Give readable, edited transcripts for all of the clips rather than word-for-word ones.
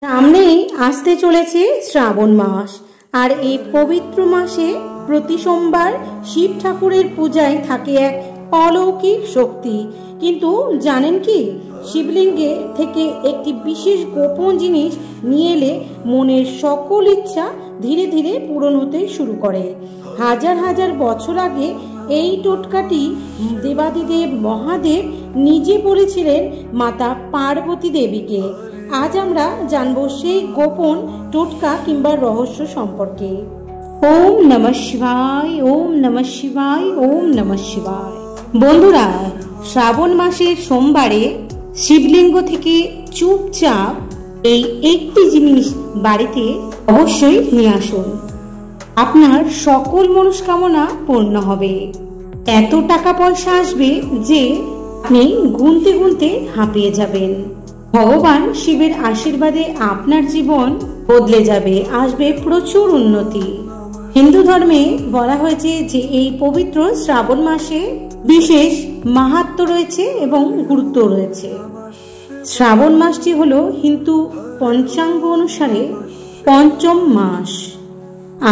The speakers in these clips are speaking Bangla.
সামনেই আসতে চলেছে শ্রাবণ মাস, আর এই পবিত্র মাসে প্রতি সোমবার শিব ঠাকুরের পূজায় থাকে এক অলৌকিক শক্তি। কিন্তু জানেন কি, শিবলিঙ্গে থেকে একটি বিশেষ গোপন জিনিস নিয়ে এলে মনের সকল ইচ্ছা ধীরে ধীরে পূরণ হতে শুরু করে। হাজার হাজার বছর আগে এই টোটকাটি দেবাদিদেব মহাদেব নিজে বলেছিলেন মাতা পার্বতী দেবীকে। আজ আমরা জানবো সেই গোপন টোটকা কিংবা রহস্য সম্পর্কে। ওম নমঃ শিবায়, ওম নমঃ শিবায়, ওম নমঃ শিবায়। বন্ধুরা, শ্রাবণ মাসের সোমবারে শিবলিঙ্গ থেকে চুপচাপ এই একটি জিনিস বাড়িতে অবশ্যই নিয়ে আসুন। আপনার সকল মনস্কামনা পূর্ণ হবে। এত টাকা পয়সা আসবে যে আপনি গুনতে গুনতে হাঁপিয়ে যাবেন। ভগবান শিবের আশীর্বাদে আপনার জীবন বদলে যাবে, আসবে প্রচুর উন্নতি। হিন্দু ধর্মে বলা হয়েছে যে এই পবিত্র শ্রাবণ মাসে বিশেষ মাহাত্ম্য রয়েছে এবং গুরুত্ব রয়েছে। শ্রাবণ মাসটি হলো হিন্দু পঞ্চাঙ্গ অনুসারে পঞ্চম মাস,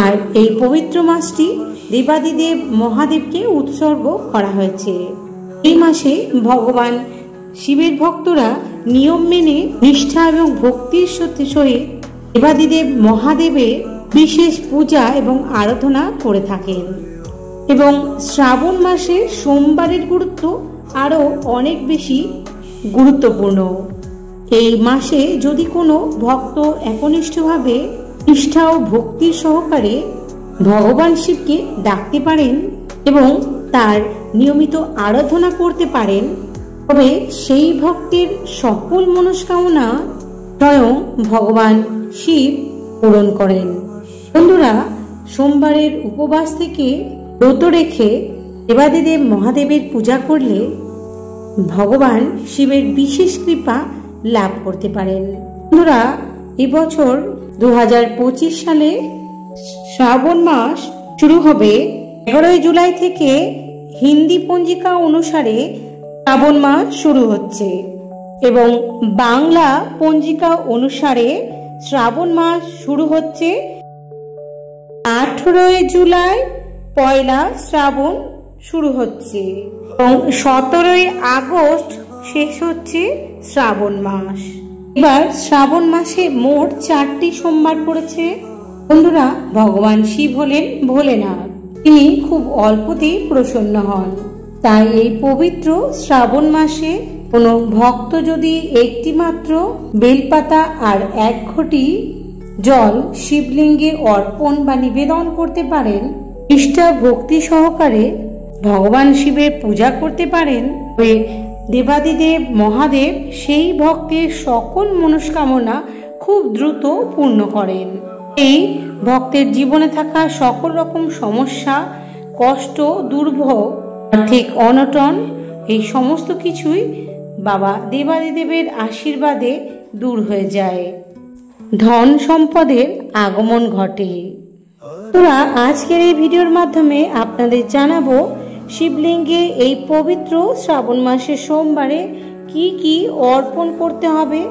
আর এই পবিত্র মাসটি দেবাদিদেব মহাদেবকে উৎসর্গ করা হয়েছে। এই মাসে ভগবান শিবের ভক্তরা নিয়ম মেনে নিষ্ঠা এবং ভক্তির সহিত দেবাদিদেব মহাদেবের বিশেষ পূজা এবং আরাধনা করে থাকেন। এবং শ্রাবণ মাসে সোমবারের গুরুত্ব আরো অনেক বেশি গুরুত্বপূর্ণ। এই মাসে যদি কোনো ভক্ত একনিষ্ঠভাবে নিষ্ঠা ও ভক্তির সহকারে ভগবান শিবকে ডাকতে পারেন এবং তার নিয়মিত আরাধনা করতে পারেন, তবে সেই ভক্তের সকল মনস্কামনা স্বয়ং ভগবান শিব পূরণ করেন। বন্ধুরা, সোমবারের উপবাস থেকে ব্রত রেখে দেবাদিদেব মহাদেবের পূজা করলে ভগবান শিবের বিশেষ কৃপা লাভ করতে পারেন। বন্ধুরা, এবছর 2025 সালে শ্রাবণ মাস শুরু হবে 11 জুলাই থেকে। হিন্দি পঞ্জিকা অনুসারে শ্রাবণ মাস শুরু হচ্ছে এবং বাংলা পঞ্জিকা অনুসারে শ্রাবণ মাস শুরু হচ্ছে 18 জুলাই। পয়লা শ্রাবণ শুরু হচ্ছে এবং 17 আগস্ট শেষ হচ্ছে শ্রাবণ মাস। এবার শ্রাবণ মাসে মোট 4টি সোমবার পড়েছে। বন্ধুরা, ভগবান শিব হলেন ভোলেনাথ, তিনি খুব অল্পতেই প্রসন্ন হন। তাই এই পবিত্র শ্রাবণ মাসে কোনো ভক্ত যদি একটি মাত্র বেলপাতা আর 1 ঘটি জল শিবলিঙ্গে অর্পণ বা নিবেদন করতে পারেন, নিষ্ঠা ভক্তি সহকারে ভগবান শিবের পূজা করতে পারেন, তবে দেবাদিদেব মহাদেব সেই ভক্তের সকল মনস্কামনা খুব দ্রুত পূর্ণ করেন। এই ভক্তের জীবনে থাকা সকল রকম সমস্যা, কষ্ট, দুর্ভোগ, আর্থিক অনটন, এই সমস্ত কিছুই বাবা দেবাদিদেবের আশীর্বাদে দূর হয়ে যায়। ধন সম্পদের আগমন ঘটে। তোরা আজকের এই ভিডিওর মাধ্যমে আপনাদের জানাবো শিবলিঙ্গে এই পবিত্র শ্রাবণ মাসের সোমবারে কি কি অর্পণ করতে হবে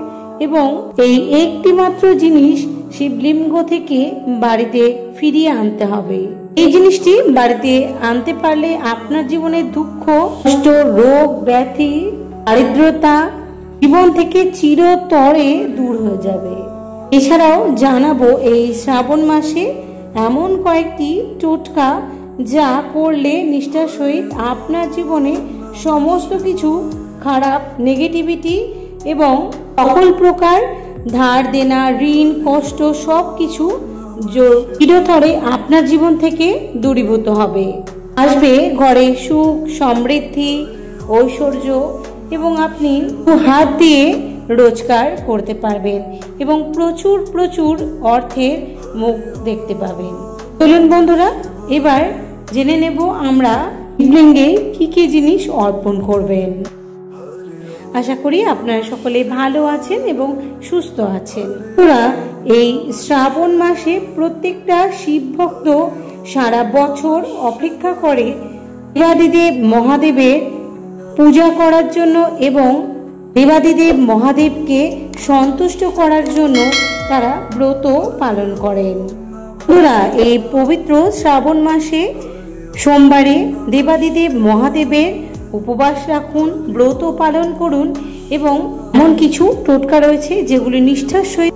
এবং এই একটি মাত্র জিনিস শিবলিঙ্গ থেকে বাড়িতে ফিরিয়ে আনতে হবে। এই জিনিসটি বাড়িতে আনতে পারলে আপনার জীবনের দুঃখ, কষ্ট, রোগ, ব্যাধি, দারিদ্রতা জীবন থেকে চিরতরে দূর হয়ে যাবে। এছাড়াও জানাবো এই শ্রাবণ মাসে এমন কয়েকটি টোটকা যা করলে নিষ্ঠার সহিত আপনার জীবনে সমস্ত কিছু খারাপ, নেগেটিভিটি এবং সকল প্রকার ধার দেনা, ঋণ, কষ্ট সব কিছু চিরতরে আপনার জীবন থেকে দূরীভূত হবে। আসবে ঘরে সুখ, সমৃদ্ধি, ঐশ্বর্য এবং আপনি হাত দিয়ে রোজগার করতে পারবেন এবং প্রচুর প্রচুর অর্থের মুখ দেখতে পাবেন। চলুন বন্ধুরা, এবার জেনে নেব আমরা শিবলিঙ্গে কি কি জিনিস অর্পণ করবেন। আশা করি আপনারা সকলে ভালো আছেন এবং সুস্থ আছেন। তোরা এই শ্রাবণ মাসে প্রত্যেকটা শিব ভক্ত সারা বছর অপেক্ষা করে দেবাদিদেব মহাদেবের পূজা করার জন্য এবং দেবাদিদেব মহাদেবকে সন্তুষ্ট করার জন্য তারা ব্রত পালন করেন। বন্ধুরা, এই পবিত্র শ্রাবণ মাসে সোমবারে দেবাদিদেব মহাদেবের উপবাস রাখুন, ব্রত পালন করুন এবং এমন কিছু টোটকা রয়েছে যেগুলি নিষ্ঠার সহিত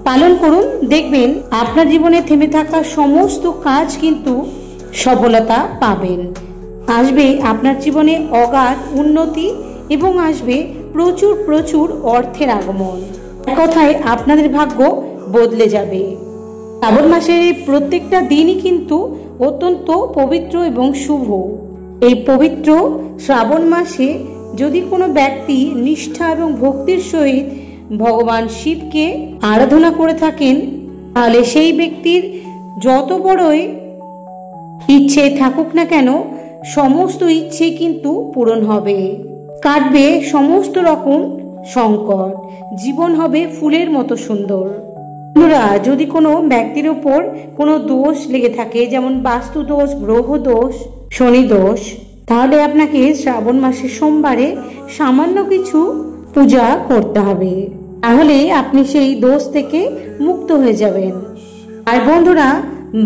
পালন করুন। দেখবেন আপনার জীবনে থেমে থাকা সমস্ত কাজ কিন্তু সফলতা পাবেন। আসবে আপনার জীবনে অগাধ উন্নতি এবং আসবে প্রচুর প্রচুর অর্থের আগমন। এক কথায় আপনাদের ভাগ্য বদলে যাবে। শ্রাবণ মাসের এই প্রত্যেকটা দিনই কিন্তু অত্যন্ত পবিত্র এবং শুভ। এই পবিত্র শ্রাবণ মাসে যদি কোনো ব্যক্তি নিষ্ঠা এবং ভক্তির সহিত ভগবান শিবকে আরাধনা করে থাকেন, তাহলে সেই ব্যক্তির যত বড়ই ইচ্ছে থাকুক না কেন, সমস্ত ইচ্ছে কিন্তু পূরণ হবে। কাটবে সমস্ত রকম সংকট, জীবন হবে ফুলের মতো সুন্দর। বন্ধুরা, যদি কোনো ব্যক্তির উপর কোনো দোষ লেগে থাকে, যেমন বাস্তু দোষ, গ্রহ দোষ, শনি দোষ, তাহলে আপনাকে শ্রাবণ মাসের সোমবারে সামান্য কিছু পূজা করতে হবে, তাহলে আপনি সেই দোষ থেকে মুক্ত হয়ে যাবেন। আর বন্ধুরা,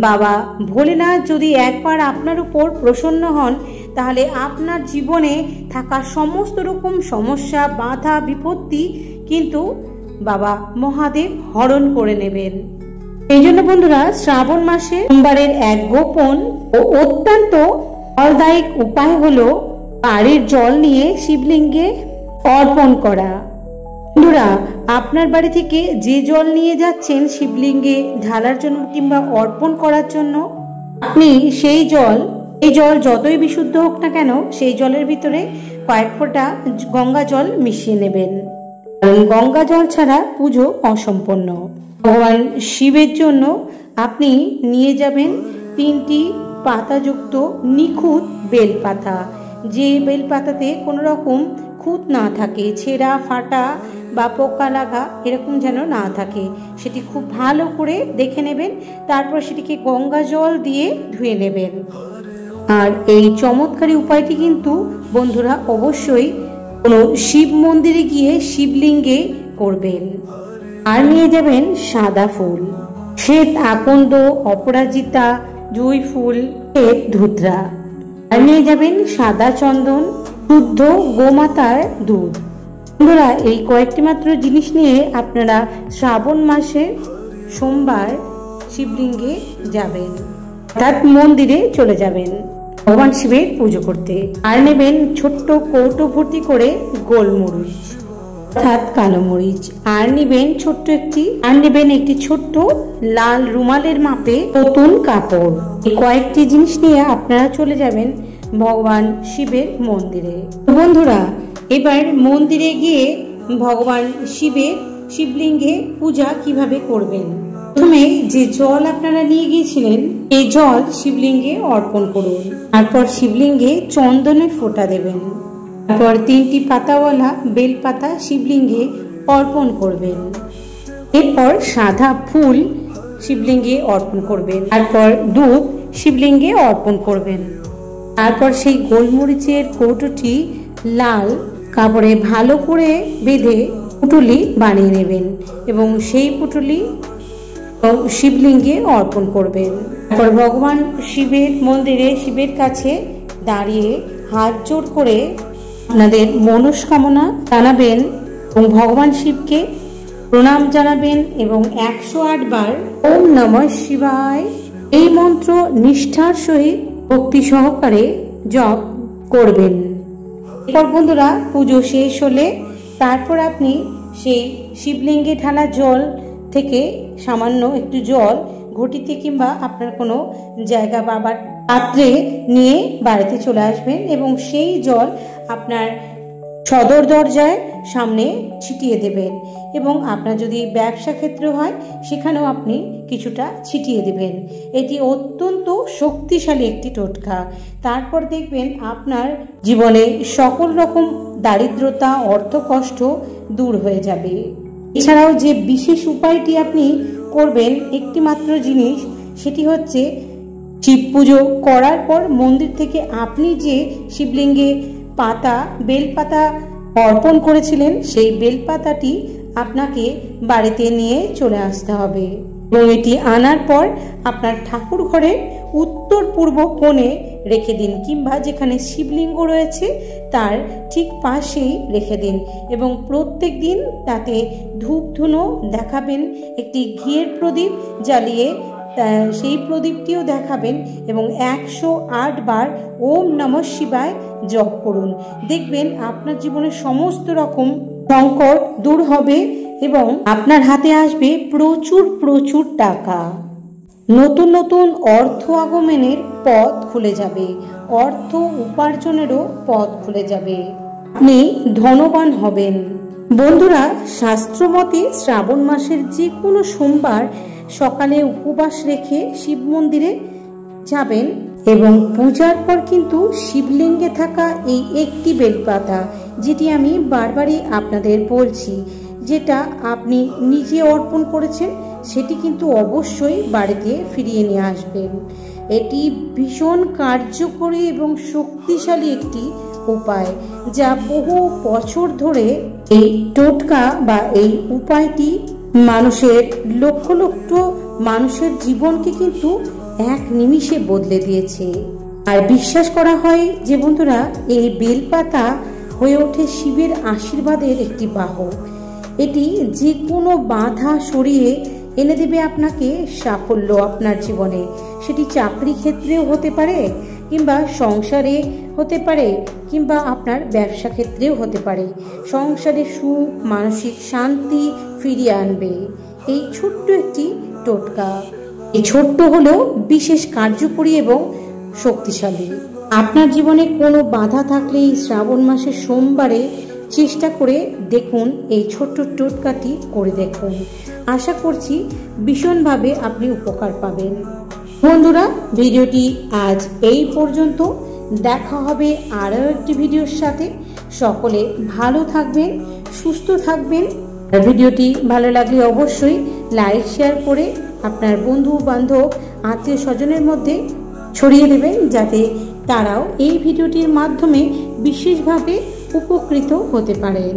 বাবা ভোলেনাথ যদি একবার আপনার উপর প্রসন্ন হন, তাহলে আপনার জীবনে থাকা সমস্ত রকম সমস্যা, বাধা, বিপত্তি কিন্তু বাবা মহাদেব হরণ করে নেবেন। এই জন্য বন্ধুরা, শ্রাবণ মাসে সোমবারের এক গোপন ও অত্যন্ত ফলদায়ক উপায় হলো বাড়ির জল নিয়ে শিবলিঙ্গে অর্পণ করা। বন্ধুরা, আপনার বাড়ি থেকে যে জল নিয়ে যাচ্ছেন শিবলিঙ্গে ঢালার জন্য কিংবা অর্পণ করার জন্য, আপনি সেই জল যতই বিশুদ্ধ হোক না কেন, সেই জলের ভিতরে কয়েক ফোঁটা গঙ্গা জল মিশিয়ে নেবেন। কারণ গঙ্গা জল ছাড়া পুজো অসম্পূর্ণ। ভগবান শিবের জন্য আপনি নিয়ে যাবেন 3টি পাতাযুক্ত নিখুঁত বেলপাতা, যে বেলপাতাতে কোনো রকম খুঁত না থাকে, ছেঁড়া ফাটা বা পোকা লাগা এরকম যেন না থাকে, সেটি খুব ভালো করে দেখে নেবেন। তারপর সেটিকে গঙ্গা জল দিয়ে ধুয়ে নেবেন। আর এই চমৎকারী উপায়টি কিন্তু বন্ধুরা অবশ্যই কোনো শিব মন্দিরে গিয়ে শিবলিঙ্গে করবেন। আর নিয়ে যাবেন সাদা ফুল, শ্বেত আকন্দ, অপরাজিতা, জুঁই ফুল, শ্বেত ধুতরা। আর নিয়ে যাবেন সাদা চন্দন, শুদ্ধ গোমাতার দুধ। বন্ধুরা, এই কয়েকটি মাত্র জিনিস নিয়ে আপনারা শ্রাবণ মাসের সোমবার শিবলিঙ্গে যাবেন, অর্থাৎ মন্দিরে চলে যাবেন ভগবান শিবের পুজো করতে। আর নেবেন ছোট্ট কৌটো ভর্তি করে গোলমরিচ অর্থাৎ কালো মরিচ। আর নেবেন একটি ছোট্ট লাল রুমালের মাপে নতুন কাপড়। এই কয়েকটি জিনিস নিয়ে আপনারা চলে যাবেন ভগবান শিবের মন্দিরে। বন্ধুরা, এবার মন্দিরে গিয়ে ভগবান শিবলিঙ্গে পূজা কিভাবে করবেন। প্রথমে যে জল আপনারা নিয়ে গিয়েছিলেন, এই জল শিবলিঙ্গে অর্পণ করুন। তারপর শিবলিঙ্গে চন্দনের ফোঁটা দেবেন। তারপর 3টি পাতাওয়ালা বেলপাতা শিবলিঙ্গে অর্পণ করবেন। এরপর সাদা ফুল শিবলিঙ্গে অর্পণ করবেন। তারপর দুধ শিবলিঙ্গে অর্পণ করবেন। তারপর সেই গোলমরিচের কৌটোটি লাল কাপড়ে ভালো করে বেঁধে পুটুলি বানিয়ে নেবেন এবং সেই পুটুলি শিবলিঙ্গে অর্পণ করবেন। তারপর ভগবান শিবের মন্দিরে শিবের কাছে দাঁড়িয়ে হাত জোর করে আপনাদের মনস্কামনা জানাবেন এবং ভগবান শিবকে প্রণাম জানাবেন এবং 108 বার ওম নমঃ শিবায় এই মন্ত্র নিষ্ঠার সহিত ভক্তি সহকারে জপ করবেন। এরপর বন্ধুরা, পুজো শেষ হলে তারপর আপনি সেই শিবলিঙ্গে ঢালা জল থেকে সামান্য একটু জল ঘটিতে কিংবা আপনার কোনো জায়গা বা পাত্রে নিয়ে বাড়িতে চলে আসবেন এবং সেই জল আপনার সদর দরজায় সামনে ছিটিয়ে দেবেন এবং আপনার যদি ব্যবসা ক্ষেত্র হয় সেখানেও আপনি কিছুটা ছিটিয়ে দেবেন। এটি অত্যন্ত শক্তিশালী একটি টোটকা। তারপর দেখবেন আপনার জীবনে সকল রকম দারিদ্রতা, অর্থকষ্ট দূর হয়ে যাবে। এছাড়াও যে বিশেষ উপায়টি আপনি করবেন, একটি মাত্র জিনিস, সেটি হচ্ছে শিব পুজো করার পর মন্দির থেকে আপনি যে শিবলিঙ্গে বেলপাতা অর্পণ করেছিলেন সেই বেলপাতাটি আপনাকে বাড়িতে নিয়ে চলে আসতে হবে এবং এটি আনার পর আপনার ঠাকুর ঘরের উত্তর পূর্ব কোণে রেখে দিন, কিংবা যেখানে শিবলিঙ্গ রয়েছে তার ঠিক পাশেই রেখে দিন এবং প্রত্যেক দিন তাতে ধূপ ধুনো দেখাবেন, একটি ঘিয়ের প্রদীপ জ্বালিয়ে সেই প্রদীপটিও দেখাবেন এবং 108 বার ওম নমঃ শিবায় জপ করুন। দেখবেন আপনার জীবনে সমস্ত রকম সংকট দূর হবে এবং আপনার হাতে আসবে প্রচুর প্রচুর টাকা। নতুন নতুন অর্থ আগমনের পথ খুলে যাবে, অর্থ উপার্জনেরও পথ খুলে যাবে, আপনি ধনবান হবেন। বন্ধুরা, শাস্ত্রমতে শ্রাবণ মাসের যে কোনো সোমবার সকালে উপবাস রেখে শিব মন্দিরে যাবেন এবং পূজার পর কিন্তু শিবলিঙ্গে থাকা এই একটি বেলপাতা, যেটি আমি বারবারই আপনাদের বলছি, যেটা আপনি নিজে অর্পণ করেছেন, সেটি কিন্তু অবশ্যই বাড়িতে ফিরিয়ে নিয়ে আসবেন। এটি ভীষণ কার্যকরী এবং শক্তিশালী একটি উপায়, যা বহু বছর ধরে এই টোটকা বা এই উপায়টি মানুষের লক্ষ লক্ষ মানুষের জীবনকে কিন্তু এক নিমিষে বদলে দিয়েছে। আর বিশ্বাস করা হয় যে বন্ধুরা, এই বেলপাতা হয়ে ওঠে শিবের আশীর্বাদের একটি বাহক। এটি যে কোনো বাধা সরিয়ে এনে দেবে আপনাকে সাফল্য আপনার জীবনে। সেটি চাকরি ক্ষেত্রেও হতে পারে, কিংবা সংসারে হতে পারে, কিংবা আপনার ব্যবসা ক্ষেত্রেও হতে পারে। সংসারে সুখ, মানসিক শান্তি ফিরিয়ে আনবে এই ছোট্ট একটি টোটকা। এই ছোট্ট হলেও বিশেষ কার্যকরী এবং শক্তিশালী। আপনার জীবনে কোনো বাধা থাকলে এই শ্রাবণ মাসের সোমবারে চেষ্টা করে দেখুন, এই ছোট্ট টোটকাটি করে দেখুন। আশা করছি ভীষণভাবে আপনি উপকার পাবেন। বন্ধুরা, ভিডিওটি আজ এই পর্যন্ত। দেখা হবে আরও একটি ভিডিওর সাথে। সকলে ভালো থাকবেন, সুস্থ থাকবেন। আর ভিডিওটি ভালো লাগলে অবশ্যই লাইক শেয়ার করে আপনার বন্ধু বান্ধব আত্মীয় স্বজনের মধ্যে ছড়িয়ে দেবেন, যাতে তারাও এই ভিডিওটির মাধ্যমে বিশেষভাবে উপকৃত হতে পারেন।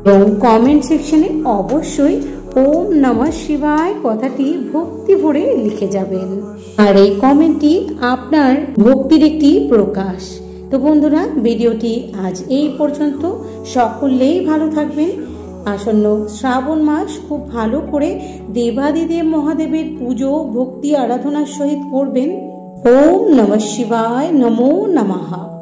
এবং কমেন্ট সেকশনে অবশ্যই ওম নমঃ শিবায় কথাটি ভক্তি ভরে লিখে যাবেন। আর এই কমেন্টটি আপনার ভক্তির একটি প্রকাশ। তো বন্ধুরা, ভিডিওটি আজ এই পর্যন্ত। সকলেই ভালো থাকবেন। আসন্ন শ্রাবণ মাস খুব ভালো করে দেবাদিদেব মহাদেবের পুজো ভক্তি আরাধনার সহিত করবেন। ওম নমঃ শিবায়, নমো নমঃ।